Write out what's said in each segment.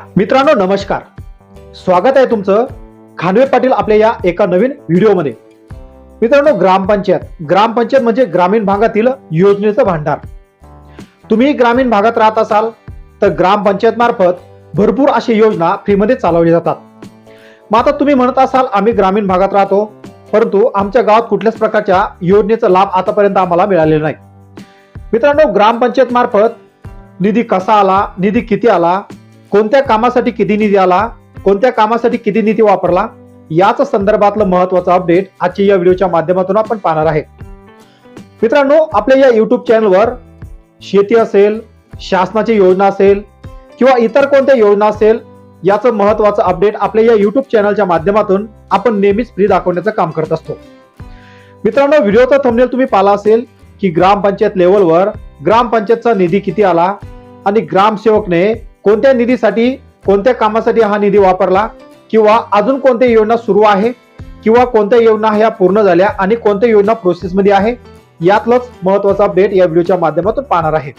मित्रांनो नमस्कार, स्वागत आहे तुमचं खानवे पाटील आपल्या या एका नवीन व्हिडिओमध्ये। मित्रांनो ग्रामपंचायत म्हणजे ग्रामीण भागातील योजनेचं भांडार। तुम्ही ग्रामीण भागात राहत असाल तर ग्रामपंचायत मार्फत भरपूर अशी योजना फ्रीमध्ये चालवल्या जातात। मग आता तुम्ही म्हणत असाल आम्ही ग्रामीण भागात राहतो परंतु आमच्या गावात कुठल्याच प्रकारच्या योजनेचा लाभ आतापर्यंत आम्हाला मिळालेला नाही। मित्रांनो ग्रामपंचायत मार्फत निधी कसा आला, निधी किती आला, कोणत्या कामासाठी किती निधी आला, कोणत्या कामासाठी किती निधी वापरला याच संदर्भातलं महत्त्वाचं अपडेट आजच्या या व्हिडिओच्या माध्यमातून आपण पाहणार आहे। मित्रांनो आपल्या या YouTube चॅनलवर शेती असेल, शासनाची योजना असेल किंवा इतर कोणत्या योजना असेल याचं महत्त्वाचं अपडेट आपल्या या YouTube चॅनलच्या माध्यमातून आपण नेहमीच फ्री दाखवण्याचं काम करत असतो। मित्रांनो व्हिडिओचा थंबनेल तुम्ही पाहिला असेल की ग्रामपंचायत लेवलवर ग्रामपंचायतचा निधी किती आला आणि ग्रामसेवकने कोणत्या निधीसाठी कोणत्या कामासाठी हा निधी वापरला किंवा अजून कोणत्या योजना सुरू आहे किंवा कोणत्या योजना ह्या पूर्ण झाल्या आणि कोणत्या योजना प्रोसेस मध्ये आहे यातलंच महत्त्वाचा अपडेट या व्हिडिओच्या माध्यमातून पाहणार आहे।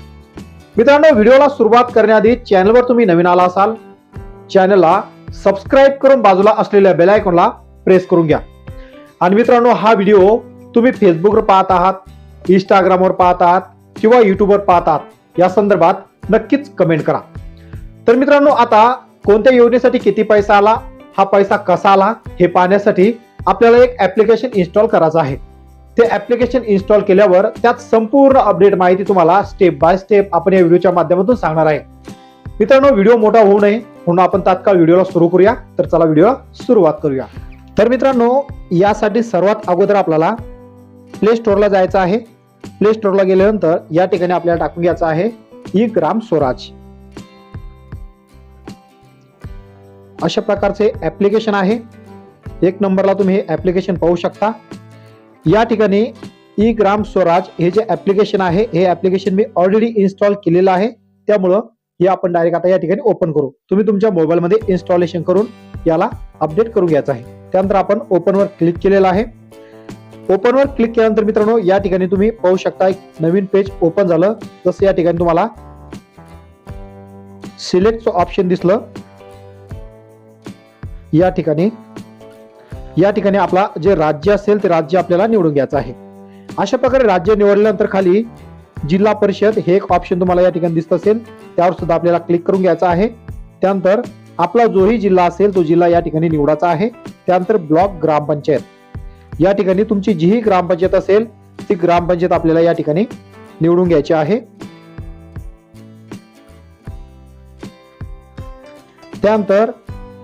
मित्रांनो व्हिडिओला सुरुवात करण्याआधी चॅनलवर तुम्ही नवीन आला असाल चॅनलला सबस्क्राइब करून बाजूला असलेल्या बेल आयकॉनला प्रेस करून घ्या। आणि मित्रांनो हा व्हिडिओ तुम्ही फेसबुकवर पाहत आहात, इंस्टाग्रामवर पाहत आहात किंवा युट्यूबवर पाहत आहात या संदर्भात नक्कीच कमेंट करा। तर मित्रांनो आता कोणत्या योजनेसाठी किती पैसा आला, हा पैसा कसा आला हे पाहण्यासाठी आपल्याला एक ऍप्लिकेशन इन्स्टॉल करायचं आहे। ते ऍप्लिकेशन इन्स्टॉल केल्यावर त्यात संपूर्ण अपडेट माहिती तुम्हाला स्टेप बाय स्टेप आपण या व्हिडिओच्या माध्यमातून सांगणार आहे। मित्रांनो व्हिडिओ मोठा होऊ नये म्हणून आपण तात्काळ व्हिडिओला सुरू करूया। तर चला व्हिडिओला सुरुवात करूया। तर मित्रांनो यासाठी सर्वात अगोदर आपल्याला प्ले स्टोअरला जायचं आहे। प्ले स्टोअरला गेल्यानंतर या ठिकाणी आपल्याला टाकून घ्यायचं आहे ई ग्राम स्वराज। अशा प्रकारचे ऍप्लिकेशन आहे। एक नंबरला तुम्ही हे ऍप्लिकेशन पाहू शकता। या ठिकाणी ई ग्राम स्वराज हे जे ऍप्लिकेशन आहे हे ऍप्लिकेशन मी ऑलरेडी इन्स्टॉल केलेलं आहे, त्यामुळं हे आपण डायरेक्ट आता या ठिकाणी ओपन करू। तुम्ही तुमच्या मोबाईल मध्ये इन्स्टॉलेशन करून याला अपडेट करून घ्यायचं आहे। त्यानंतर आपण ओपन वर क्लिक केलेलं आहे। ओपन वर क्लिक केल्यानंतर मित्रांनो या ठिकाणी तुम्ही पाहू शकता एक नवीन पेज ओपन झालं। जसं या ठिकाणी तुम्हाला सिलेक्टचं ऑप्शन दिसलं। या ठिकाणी आपला जे राज्य असेल ते राज्य आपल्याला निवडून घ्यायचं आहे। अशा प्रकारे राज्य निवडल्यानंतर खाली जिल्हा परिषद हे एक ऑप्शन तुम्हाला या ठिकाणी दिसत असेल, त्यावर सुद्धा आपल्याला क्लिक करून घ्यायचं आहे। त्यानंतर आपला जोही जिल्हा असेल तो जिल्हा या ठिकाणी निवडायचा आहे। त्यानंतर ब्लॉक ग्रामपंचायत या ठिकाणी तुमची जीही ग्रामपंचायत असेल ती ग्रामपंचायत आपल्याला या ठिकाणी निवडून घ्यायची आहे। त्यानंतर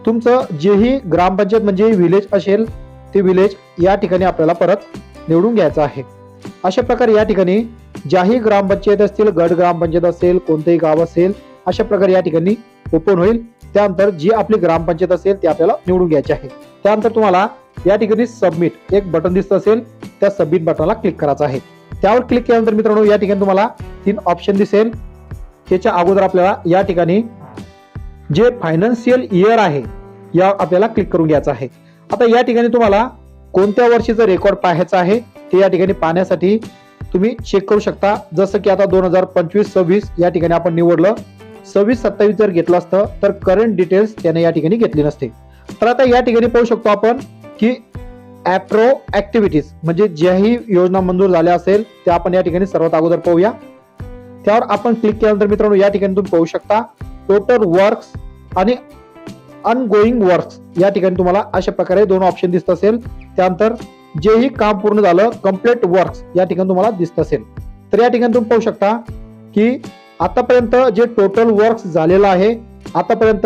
तुमचं जेही ग्रामपंचायत म्हणजे विलेज असेल ते विलेज या ठिकाणी आपल्याला परत निवडून घ्यायचं आहे। अशा प्रकारे या ठिकाणी ज्याही ग्रामपंचायत असतील, गट ग्रामपंचायत असेल, कोणतेही गाव असेल अशा प्रकारे या ठिकाणी ओपन होईल। त्यानंतर जी आपली ग्रामपंचायत असेल ती आपल्याला निवडून घ्यायची आहे। त्यानंतर तुम्हाला या ठिकाणी सबमिट एक बटन दिसत असेल, त्या सबमिट बटनला क्लिक करायचं आहे। त्यावर क्लिक केल्यानंतर मित्रांनो या ठिकाणी तुम्हाला 3 ऑप्शन दिसेल। त्याच्या अगोदर आपल्याला या ठिकाणी जे फायनान्शियल इयर आहे या आपल्याला क्लिक करून घ्यायचं आहे। आता या ठिकाणी तुम्हाला कोणत्या वर्षीचं रेकॉर्ड पाहायचं आहे ते या ठिकाणी पाहण्यासाठी तुम्ही चेक करू शकता। जसं की आता 2025-26 या ठिकाणी आपण निवडलं, 26-27 जर घेतलं असतं तर करंट डिटेल्स त्याने या ठिकाणी घेतली नसते। तर आता या ठिकाणी पाहू शकतो आपण की ऍप्रो ऍक्टिव्हिटीज म्हणजे ज्याही योजना मंजूर झाल्या असेल त्या आपण या ठिकाणी सर्वात अगोदर पाहूया। त्यावर आपण क्लिक केल्यानंतर मित्रांनो या ठिकाणी तुम्ही पाहू शकता टोटल वर्क्स आणि अनगोईंग वर्क्स या ठिकाणी तुम्हाला अशा प्रकारे 2 ऑप्शन दिसत असेल। त्यानंतर जेही काम पूर्ण झालं कंप्लीट वर्क्स या ठिकाणी तुम्हाला दिसत असेल। तर या ठिकाणी तुम्ही पाहू शकता की आतापर्यंत जे टोटल वर्क्स झालेलं आहे, आतापर्यंत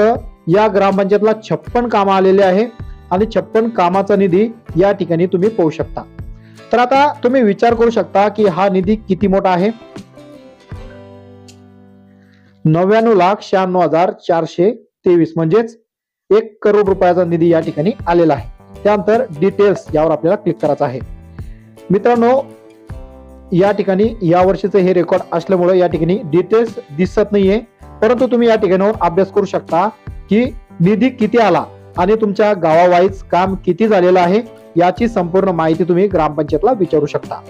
या ग्रामपंचायतला 56 कामं आलेले आहे आणि 56 कामाचा निधी या ठिकाणी तुम्ही पाहू शकता। तर आता तुम्ही विचार करू शकता की हा निधी किती मोठा आहे। 99,96,423 म्हणजेच 1 करोड रुपयाचा निधी या ठिकाणी आलेला आहे। त्यानंतर डिटेल्स यावर आपल्याला क्लिक करायचं आहे। मित्रांनो या ठिकाणी या वर्षीचं हे रेकॉर्ड असल्यामुळे या ठिकाणी डिटेल्स दिसत नाहीये, परंतु तुम्ही या ठिकाणावर अभ्यास करू शकता की निधी किती आला आणि तुमच्या गावावाईज काम किती झालेलं आहे याची संपूर्ण माहिती तुम्ही ग्रामपंचायतला विचारू शकता।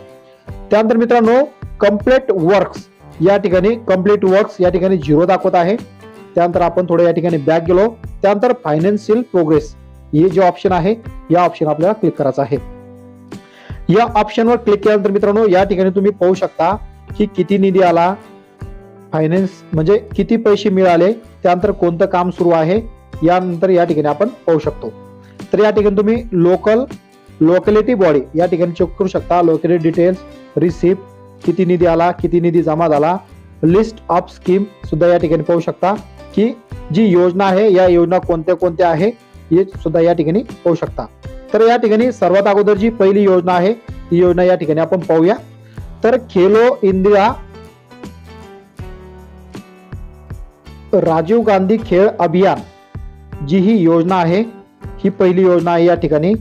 त्यानंतर मित्रांनो कंप्लीट वर्क्स या ठिकाणी कंप्लीट वर्क्स या ठिकाणी 0 दाखवत आहे। त्यानंतर आपण थोडं या ठिकाणी बॅक गेलो, त्यानंतर फायनान्शियल प्रोग्रेस हे जे ऑप्शन आहे या ऑप्शन आपल्याला क्लिक करायचं आहे. या ऑप्शनवर क्लिक केल्यानंतर मित्रांनो या ठिकाणी तुम्ही पाहू शकता की किती निधी आला, फायनान्स म्हणजे किती पैसे मिळाले, त्यानंतर कोणतं काम सुरू आहे यानंतर या ठिकाणी आपण पाहू शकतो. तर या ठिकाणी तुम्ही लोकॅलिटी बॉडी या ठिकाणी चेक करू शकता. लोकॅलिटी डिटेल्स, रिसिप्ट, किती निधी आला, किती निधी जमा झाला, लिस्ट ऑफ स्कीम सुद्धा या ठिकाणी पाहू शकता की जी योजना आहे या योजना कोणत्या कोणत्या आहे हे सुद्धा या ठिकाणी पाहू शकता. तर या ठिकाणी सर्वात अगोदर जी पहिली योजना आहे ती योजना या ठिकाणी आपण पाहूया. तर खेलो इंडिया राजीव गांधी खेळ अभियान जी ही योजना आहे ही पहिली योजना आहे या ठिकाणी.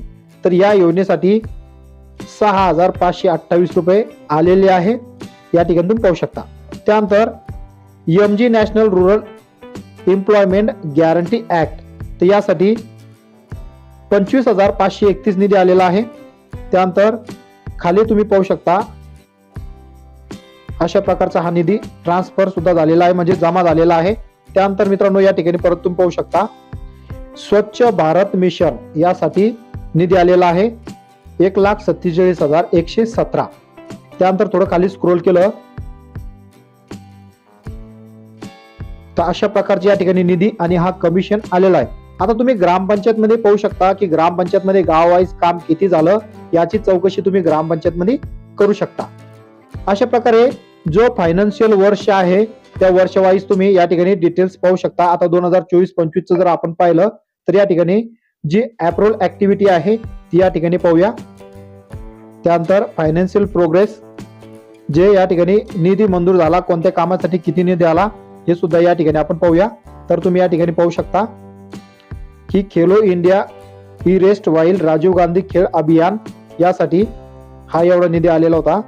तर या योजनेसाठी 6,528 रुपये आलेले आहे या ठिकाणी तुम्ही पाहू शकता. त्यानंतर MG national rural employment guarantee act तर यासाठी 25,531 निधी आलेला आहे. त्यानंतर खाली तुम्ही पाहू शकता अशा प्रकारचा हा निधी ट्रान्सफर सुद्धा झालेला आहे म्हणजे जमा झालेला आहे. त्यानंतर मित्रांनो या ठिकाणी परत तुम्ही पाहू शकता स्वच्छ भारत मिशन यासाठी निधी आलेला आहे 1,47,117. त्यानंतर थोडं खाली स्क्रोल केलं तर अशा प्रकारचे या ठिकाणी निधी आणि हा कमिशन आलेला आहे. आता तुम्ही ग्रामपंचायत मध्ये पाहू शकता की ग्रामपंचायत मध्ये गाव वाईज काम किती झालं याची चौकशी तुम्ही ग्रामपंचायत मध्ये करू शकता. अशा प्रकारे जो फायनान्शियल वर्ष आहे त्या वर्ष वाईज तुम्ही या ठिकाणी डिटेल्स पाहू शकता. आता 2024-25 जर आपण पाहिलं तर या ठिकाणी जी अप्रूव्हल ऍक्टिव्हिटी आहे ती या ठिकाणी पाहूया. त्यानंतर फायनान्शियल प्रोग्रेस जे या ठिकाणी निधी मंजूर झाला, कोणत्या कामासाठी किती निधी आला हे सुद्धा या ठिकाणी आपण पाहूया. तर तुम्ही या ठिकाणी पाहू शकता की खेलो इंडिया ई रेस्ट वाईल राजीव गांधी खेळ अभियान यासाठी हा एवढा निधी आलेला होता.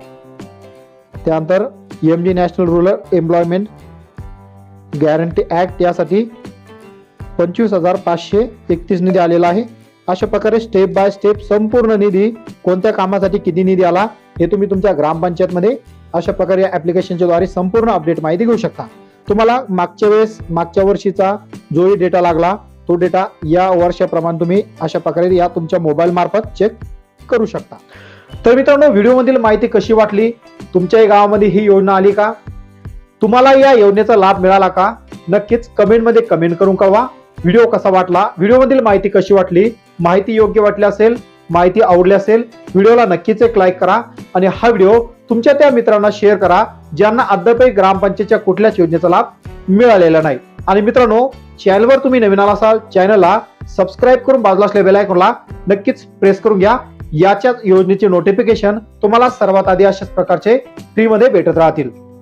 त्यानंतर MG national rural employment guarantee act यासाठी 25,531 निधी आलेला आहे. अशा प्रकारे स्टेप बाय स्टेप संपूर्ण निधी कोणत्या कामासाठी किती निधी आला हे तुम्ही तुमच्या ग्रामपंचायत मध्ये अशा प्रकारे या ऍप्लिकेशनच्या द्वारे संपूर्ण अपडेट माहिती घेऊ शकता. तुम्हाला मागच्या वर्षीचा जोही डेटा लागला तो डेटा या वर्षाप्रमाणे तुम्ही अशा प्रकारे या तुमच्या मोबाईल मार्फत चेक करू शकता. तर मित्रांनो व्हिडिओ मधील माहिती कशी वाटली, तुमच्याही गावामध्ये ही योजना आली का, तुम्हाला या योजनेचा लाभ मिळाला का, नक्कीच कमेंट मध्ये कमेंट करून कळवा. व्हिडिओ कसा वाटला, व्हिडिओ मधील माहिती कशी वाटली, माहिती योग्य वाटली असेल, माहिती आवडली असेल, व्हिडिओला नक्कीच एक लाईक करा आणि हा व्हिडिओ तुमच्या त्या मित्रांना शेअर करा ज्यांना अद्यापही ग्रामपंचायतच्या कुठल्याच योजनेचा लाभ मिळालेला नाही. आणि मित्रांनो चॅनलवर तुम्ही नवीन आला असाल चॅनलला सबस्क्राईब करून बाजूला असलेल्या बेल आयकॉनला नक्कीच प्रेस करून घ्या. याच्या योजनेचे नोटिफिकेशन तुम्हाला सर्वात आधी अशाच प्रकारचे फ्री मध्ये भेटत राहतील.